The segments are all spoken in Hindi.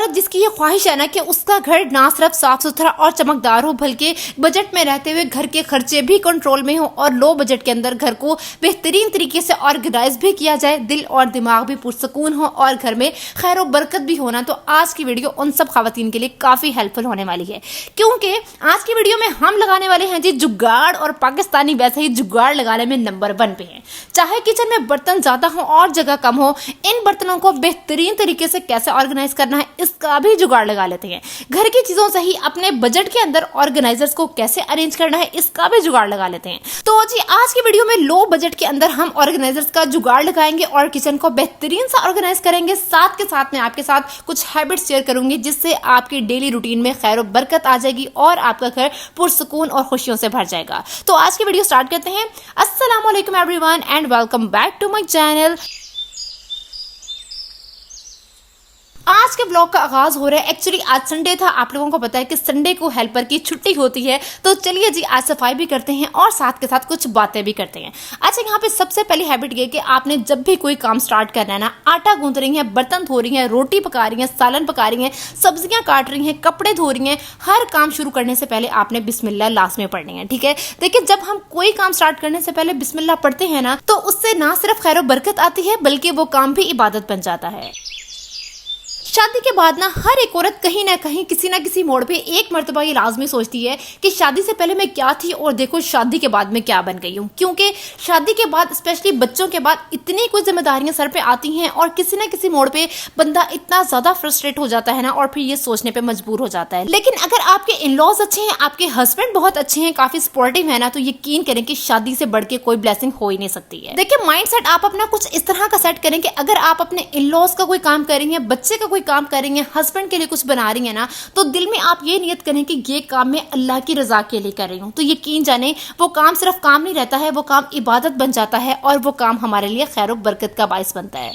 औरत जिसकी ये ख्वाहिश है ना कि उसका घर ना सिर्फ साफ सुथरा और चमकदार हो बल्कि बजट में रहते हुए घर के खर्चे भी कंट्रोल में हो और लो बजट के अंदर घर को बेहतरीन तरीके से ऑर्गेनाइज भी किया जाए, दिल और दिमाग भी पुरसकून हो और घर में खैर और बरकत भी होना, तो आज की वीडियो उन सब खवातीन के लिए काफी हेल्पफुल होने वाली है। क्योंकि आज की वीडियो में हम लगाने वाले हैं जी जुगाड़, और पाकिस्तानी वैसे ही जुगाड़ लगाने में नंबर 1 पे है। चाहे किचन में बर्तन ज्यादा हो और जगह कम हो, इन बर्तनों को बेहतरीन तरीके से कैसे ऑर्गेनाइज करना है इसका भी जुगाड़ लगा लेते हैं। घर की चीजों से ही अपने बजट के अंदर ऑर्गेनाइजर्स को कैसे अरेंज करना है इसका भी जुगाड़ लगा लेते हैं। तो जी आज की वीडियो में लो बजट के अंदर हम ऑर्गेनाइजर्स का जुगाड़ लगाएंगे और किचन को बेहतरीन सा ऑर्गेनाइज करेंगे। साथ के साथ मैं आपके साथ कुछ हैबिट्स शेयर करूंगी जिससे आपकी डेली रूटीन में खैर और बरकत आ जाएगी और आपका घर पुरसुकून और खुशियों से भर जाएगा। तो आज की वीडियो स्टार्ट करते हैं। अस्सलाम वालेकुम everyone and welcome back to my channel. आज के ब्लॉग का आगाज हो रहा है। एक्चुअली आज संडे था, आप लोगों को पता है कि संडे को हेल्पर की छुट्टी होती है, तो चलिए जी आज सफाई भी करते हैं और साथ के साथ कुछ बातें भी करते हैं। अच्छा, यहाँ पे सबसे पहली हैबिट ये कि आपने जब भी कोई काम स्टार्ट करना है ना, आटा गूंथ रही है, बर्तन धो रही है, रोटी पका रही है, सालन पका रही है, सब्जियां काट रही हैं, कपड़े धो रही हैं, हर काम शुरू करने से पहले आपने बिस्मिल्लाह लास्ट में पढ़नी है। ठीक है, देखिए जब हम कोई काम स्टार्ट करने से पहले बिस्मिल्लाह पढ़ते हैं ना, तो उससे ना सिर्फ खैर बरकत आती है बल्कि वो काम भी इबादत बन जाता है। शादी के बाद ना हर एक औरत कहीं ना कहीं किसी ना किसी मोड़ पे एक मर्तबा ये लाजमी सोचती है कि शादी से पहले मैं क्या थी और देखो शादी के बाद मैं क्या बन गई हूँ। क्योंकि शादी के बाद स्पेशली बच्चों के बाद इतनी कुछ जिम्मेदारियां सर पे आती हैं और किसी ना किसी मोड़ पे बंदा इतना ज्यादा फ्रस्ट्रेट हो जाता है ना और फिर ये सोचने पे मजबूर हो जाता है। लेकिन अगर आपके इन लॉज अच्छे हैं, आपके हस्बैंड बहुत अच्छे हैं, काफी सपोर्टिव है ना, तो यकीन करें कि शादी से बढ़ के कोई ब्लेसिंग हो ही नहीं सकती है। देखिए माइंड सेट आप अपना कुछ इस तरह का सेट करें कि अगर आप अपने इन लॉज का कोई काम कर रही हैं, बच्चे का काम कर रही हैं, हस्बैंड के लिए कुछ बना रही है ना, तो दिल में आप ये नियत करें कि ये काम मैं अल्लाह की रजा के लिए कर रही हूँ। तो यकीन जाने वो काम सिर्फ काम नहीं रहता है, वो काम इबादत बन जाता है और वो काम हमारे लिए खैर बरकत का बाइस बनता है।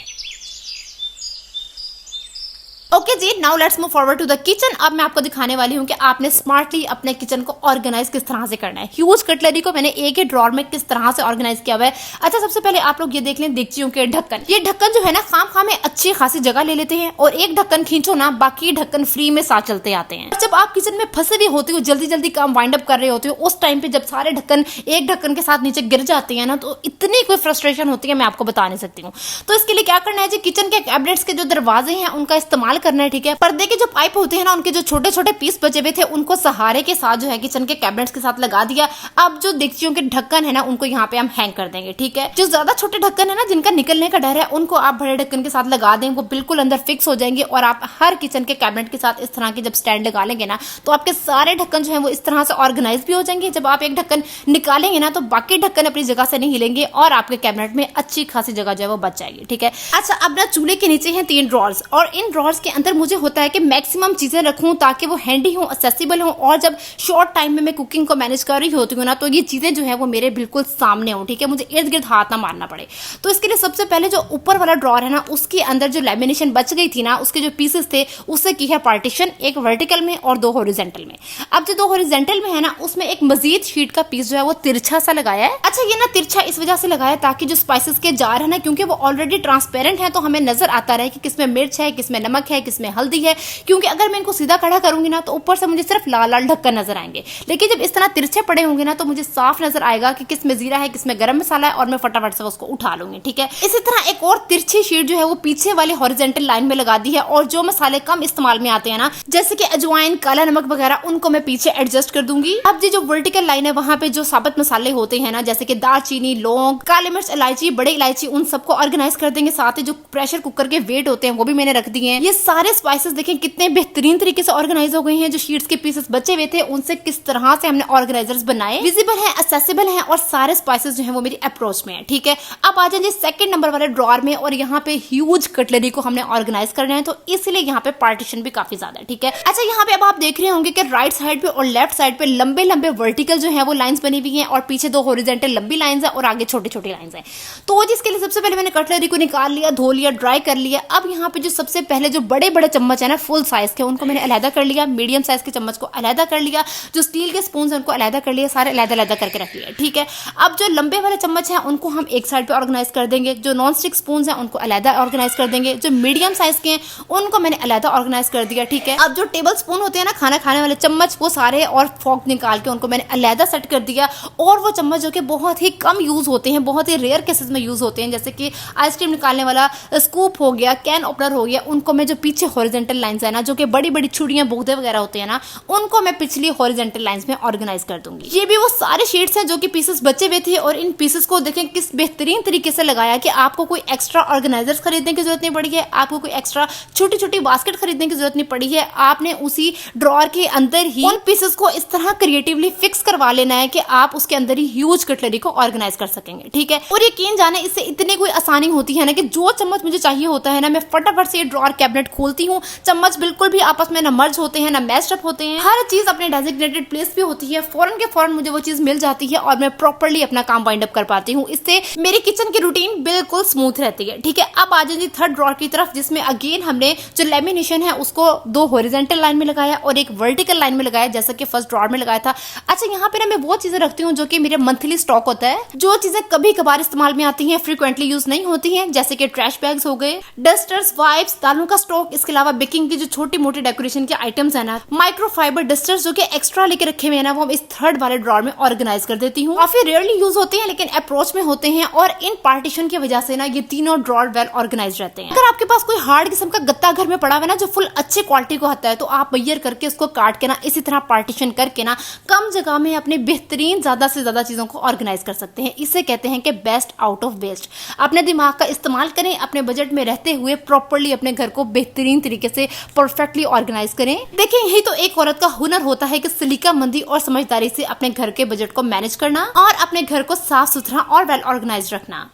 ओके जी, now let's move forward to the kitchen. अब मैं आपको दिखाने वाली हूँ कि आपने स्मार्टली अपने किचन को ऑर्गेनाइज किस तरह से करना है। ह्यूज कटलरी को मैंने एक ही ड्रॉर में किस तरह से ऑर्गेनाइज किया हुआ है। अच्छा, सबसे पहले आप लोग ये देख लें देगचियों के ढक्कन। ये ढक्कन जो है ना खाम में अच्छी खासी जगह ले लेते हैं और एक ढक्कन खींचो ना, बाकी ढक्कन फ्री में साथ चलते आते हैं। जब आप किचन में फंसे हुए होते हो, जल्दी जल्दी काम वाइंड अप कर रहे होते हो, उस टाइम पे जब सारे ढक्कन एक ढक्कन के साथ नीचे गिर जाते हैं ना, तो इतनी कोई फ्रस्ट्रेशन होती है मैं आपको बता नहीं सकती हूँ। तो इसके लिए क्या करना है जी, किचन के कैबिनेट्स के जो दरवाजे हैं उनका इस्तेमाल करना है। ठीक है, पर्दे के जो पाइप होते हैं ना, उनके जो छोटे छोटे पीस बचे हुए थे उनको सहारे के साथ जो है किचन के कैबिनेट्स के साथ लगा दिया। अब जो देगचियों के ढक्कन है ना, उनको यहाँ पे हम हैंग कर देंगे। ठीक है, जो ज्यादा छोटे ढक्कन है ना, जिनका निकलने का डर है, उनको आप बड़े ढक्कन के साथ लगा दें, वो बिल्कुल अंदर फिक्स हो जाएंगे और आप हर किचन के कैबिनेट के साथ इस तरह के जब स्टैंड लगा लेंगे ना, तो आपके सारे ढक्कन जो है वो इस तरह से ऑर्गेनाइज भी हो जाएंगे। जब आप एक ढक्कन निकालेंगे ना, तो बाकी ढक्कन अपनी जगह से नहीं हिलेंगे और आपके कैबिनेट में अच्छी खासी जगह जो है वो बच जाएगी। ठीक है, अच्छा, अब ना चूल्हे के नीचे हैं 3 ड्रॉर्स और इन ड्रॉर्स के अंदर मुझे होता है कि मैक्सिमम चीजें रखूं ताकि वो हैंडी हो, एक्सेसिबल हो, और जब शॉर्ट टाइम में मैं कुकिंग को मैनेज कर रही होती हूँ ना, तो ये चीजें जो है वो मेरे बिल्कुल सामने हो। ठीक है, मुझे इर्द गिर्द हाथ ना मारना पड़े। तो इसके लिए सबसे पहले जो ऊपर वाला ड्रॉर है ना, उसके अंदर जो लैमिनेशन बच गई थी ना, उसके जो पीसेस थे उससे की है पार्टीशन, एक वर्टिकल में और 2 हॉरिजॉन्टल में। अब जो 2 हॉरिजॉन्टल में है ना, उसमें एक मजीद शीट का पीस जो है वो तिरछा सा लगाया है। अच्छा, ये ना तिरछा इस वजह से लगाया ताकि जो स्पाइसेस के जार है ना, क्योंकि वो ऑलरेडी ट्रांसपेरेंट है, तो हमें नजर आता रहे कि किसमें मिर्च है, किसमें नमक है, किसमें हल्दी है। क्योंकि अगर मैं इनको सीधा खड़ा करूंगी ना, तो ऊपर से मुझे सिर्फ लाल लाल ढक्कन नजर आएंगे, लेकिन जब इस तरह तिरछे पड़े होंगे ना, तो मुझे साफ नजर आएगा कि किसमें जीरा है, किसमें गरम मसाला है, और मैं फटाफट से उसको उठा लूंगी। ठीक है, इसी तरह एक और तिरछी शीट जो है वो पीछे वाले हॉरिजॉन्टल लाइन में लगा दी है और जो मसाले कम इस्तेमाल में आते हैं ना, जैसे कि अजवाइन, काला नमक वगैरह, उनको मैं पीछे एडजस्ट कर दूंगी। अब जो वर्टिकल लाइन है वहां पे जो साबुत मसाले होते हैं ना, जैसे कि दालचीनी, लौंग, काली मिर्च, इलायची, बड़ी इलायची, उन सबको ऑर्गेनाइज कर देंगे। साथ ही जो प्रेशर कुकर के वेट होते हैं वो भी मैंने रख दिए हैं। ये सारे स्पाइसेस देखें कितने बेहतरीन तरीके से ऑर्गेनाइज हो गए हैं। जो शीट्स के पीसेस बचे हुए थे उनसे किस तरह से हमने ऑर्गेनाइजर्स बनाए, विजिबल है, एक्सेसिबल है और सारे स्पाइसेस जो है वो मेरी अप्रोच में है। ठीक है, अब आ जाइए सेकंड नंबर वाले ड्रॉर में और यहाँ पे ह्यूज कटलरी को हमने ऑर्गेनाइज करना है, तो इसलिए यहाँ पे पार्टीशन भी काफी ज्यादा है। ठीक है, अच्छा, यहाँ पे अब आप देख रहे होंगे कि राइट साइड पे और लेफ्ट साइड पे लंबे लंबे वर्टिकल जो है वो लाइंस बनी हुई हैं और पीछे 2 हॉरिजॉन्टल लंबी लाइंस है और आगे छोटी छोटी लाइंस है। तो जिसके लिए सबसे पहले मैंने कटलरी को निकाल लिया, धो लिया, ड्राई कर लिया। अब यहाँ पे जो सबसे पहले जो बड़े बड़े चम्मच है ना फुल साइज के, उनको मैंने अलहदा कर लिया, मीडियम साइज के चम्मच को अलहदा कर लिया, जो स्टील के स्पून है उनको अलहदा कर लिया, सारे अलहदा अलहदा करके रख लिया। ठीक है, अब जो लंबे वाले चम्मच हैं उनको हम एक साइड पे ऑर्गेनाइज कर देंगे, जो नॉन स्टिक स्पून हैं उनको अलहदा ऑर्गेनाइज कर देंगे, जो मीडियम साइज के हैं उनको मैंने अलहदा ऑर्गेनाइज कर दिया। ठीक है, अब जो टेबल स्पून होते हैं ना खाना खाने वाले चम्मच, वो सारे और फॉर्क निकाल के उनको मैंने अलहदा सेट कर दिया। और वो चम्मच जो कि बहुत ही कम यूज होते हैं, बहुत ही रेयर केसेस में यूज होते हैं, जैसे कि आइसक्रीम निकालने वाला स्कूप हो गया, कैन ओपनर हो गया, उनको मैं जो पीछे हॉरिजॉन्टल लाइंस है ना, जो कि बड़ी बड़ी छुरियां बोगदे वगैरह होते हैं ना, उनको मैं पिछली हॉरिजॉन्टल लाइंस में ऑर्गेनाइज कर दूंगी। ये भी वो सारे शीट्स हैं जो कि पीसेस बचे हुए थे, और इन पीसेस को देखें किस बेहतरीन तरीके से लगाया कि आपको कोई एक्स्ट्रा ऑर्गेनाइजर्स खरीदने की जरूरत नहीं पड़ी है, आपको कोई एक्स्ट्रा छोटी छोटी बास्केट खरीदने की जरूरत नहीं पड़ी है। आपने उसी ड्रॉर के अंदर ही उन पीसेस को इस तरह क्रिएटिवली फिक्स करवा लेना है कि आप उसके अंदर ही ह्यूज कटलरी को ऑर्गेनाइज कर सकेंगे। ठीक है, और यकीन जाने इससे इतनी कोई आसानी होती है ना कि जो चम्मच मुझे चाहिए होता है ना, मैं फटाफट से ये ड्रॉर कैबिनेट खोलती हूँ, चम्मच बिल्कुल भी आपस में ना मर्ज होते हैं ना मैश्ड अप होते हैं, हर चीज अपने डेजिग्नेटेड प्लेस पे होती है, फौरन के फौरन मुझे वो चीज मिल जाती है और मैं प्रॉपर्ली अपना काम वाइंड अप कर पाती हूँ। इससे मेरी किचन की रूटीन बिल्कुल स्मूथ रहती है। ठीक है, अब आ जाइए थर्ड ड्रॉर की तरफ, जिसमें अगेन हमने जो लेमिनेशन है उसको 2 हॉरिजॉन्टल लाइन में लगाया और एक वर्टिकल लाइन में लगाया, जैसा कि फर्स्ट ड्रॉर में लगाया था। अच्छा, यहाँ पे ना मैं वो चीजें रखती हूँ जो कि मेरे मंथली स्टॉक होता है, जो चीजें कभी कभार इस्तेमाल में आती हैं, फ्रीक्वेंटली यूज नहीं होती हैं, जैसे कि ट्रैश बैग्स हो गए, डस्टर्स, वाइप्स, दालों का स्टॉक, इसके अलावा बेकिंग की जो छोटी मोटी डेकोरेशन के आइटम्स है ना, माइक्रोफाइबर डस्टर्स जो कि एक्स्ट्रा लेके रखे हुए हैं ना, वो हम इस थर्ड वाले ड्रॉर में ऑर्गेनाइज कर देती हूँ। काफी रेयरली यूज होते हैं लेकिन अप्रोच में होते हैं, और इन पार्टीशन की वजह से ना ये तीनों ड्रॉर वेल ऑर्गेनाइज रहते हैं। अगर आपके पास कोई हार्ड किस्म का गत्ता घर में पड़ा हुआ है ना, जो फुल अच्छे क्वालिटी को आता है, तो आप मैयर करके उसको काट के ना इसी तरह पार्टीशन करके ना कम जगह में अपने बेहतरीन ज्यादा से ज्यादा चीजों को ऑर्गेनाइज कर सकते हैं। इसे कहते हैं कि बेस्ट आउट ऑफ वेस्ट। अपने दिमाग का इस्तेमाल करें, अपने बजट में रहते हुए प्रॉपर्ली अपने घर को बेहतरीन तरीके से परफेक्टली ऑर्गेनाइज करें। देखिए, यही तो एक औरत का हुनर होता है कि सलीकामंदी और समझदारी से अपने घर के बजट को मैनेज करना और अपने घर को साफ सुथरा और वेल ऑर्गेनाइज रखना।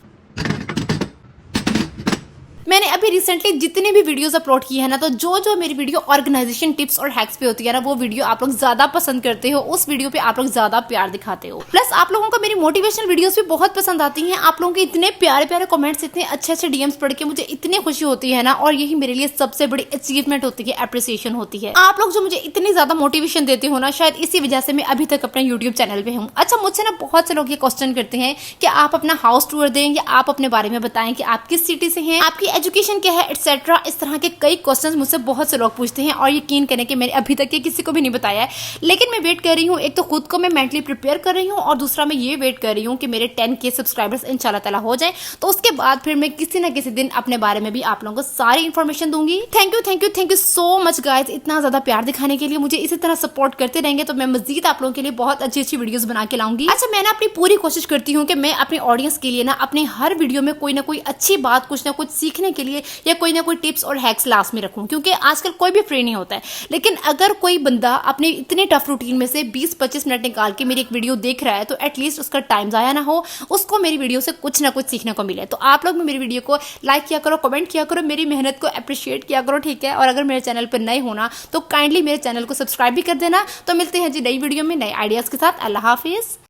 मैंने अभी रिसेंटली जितने भी वीडियोस अपलोड किए हैं ना, तो जो मेरी वीडियो ऑर्गेनाइजेशन टिप्स और हैक्स पे होती है ना, वो वीडियो आप लोग ज्यादा पसंद करते हो, उस वीडियो पे आप लोग ज्यादा प्यार दिखाते हो। प्लस आप लोगों को मेरी मोटिवेशनल वीडियोस भी बहुत पसंद आती हैं। आप लोगों के इतने प्यारे प्यारे कमेंट्स, इतने अच्छे अच्छे डीएम्स पढ़ के मुझे इतनी खुशी होती है ना, और यही मेरे लिए सबसे बड़ी अचीवमेंट होती है, अप्रिसिएशन होती है। आप लोग जो मुझे इतनी ज्यादा मोटिवेशन देते हो ना, शायद इसी वजह से मैं अभी तक अपने यूट्यूब चैनल पे हूँ। अच्छा, मुझसे ना बहुत से लोग ये क्वेश्चन करते हैं कि आप अपना हाउस टूर दें या आप अपने बारे में बताएं कि आप किस सिटी से हैं, आपकी एजुकेशन क्या है, एक्सेट्रा। इस तरह के कई क्वेश्चंस मुझसे बहुत से लोग पूछते हैं, और यकीन करें कि मैंने अभी तक ये किसी को भी नहीं बताया है। लेकिन मैं वेट कर रही हूँ, एक तो खुद को मैं मेंटली प्रिपेयर कर रही हूँ, और दूसरा मैं ये वेट कर रही हूँ कि मेरे 10K सब्सक्राइबर्स इंशाल्लाह ताला हो जाएं, तो उसके बाद फिर मैं किसी ना किसी दिन अपने बारे में भी आप लोगों को सारी इन्फॉर्मेशन दूंगी। Thank you so much guys, इतना ज्यादा प्यार दिखाने के लिए। मुझे इसी तरह सपोर्ट करते रहेंगे तो मैं मजीद आप लोगों के लिए बहुत अच्छी अच्छी वीडियोस बना के लाऊंगी। अच्छा, मैं ना अपनी पूरी कोशिश करती हूँ कि मैं अपने ऑडियंस के लिए ना अपने हर वीडियो में कोई ना कोई अच्छी बात, कुछ ना कुछ सीखने के लिए या कोई ना कोई टिप्स और हैक्स लास्ट में रखूं, क्योंकि आजकल कोई भी फ्री नहीं होता है। लेकिन अगर कोई बंदा अपने इतने टफ रूटीन में से 20-25 मिनट निकाल के मेरी एक वीडियो देख रहा है, तो एटलीस्ट उसका टाइम जाया ना हो, उसको मेरी वीडियो से कुछ ना कुछ सीखने को मिले। तो आप लोग भी मेरी वीडियो को लाइक किया करो, कमेंट किया करो, मेरी मेहनत को अप्रिशिएट किया करो, ठीक है। और अगर मेरे चैनल पर नए होना तो काइंडली मेरे चैनल को सब्सक्राइब भी कर देना। तो मिलते हैं जी नई वीडियो में नए आइडियाज के साथ। अल्लाह हाफिज।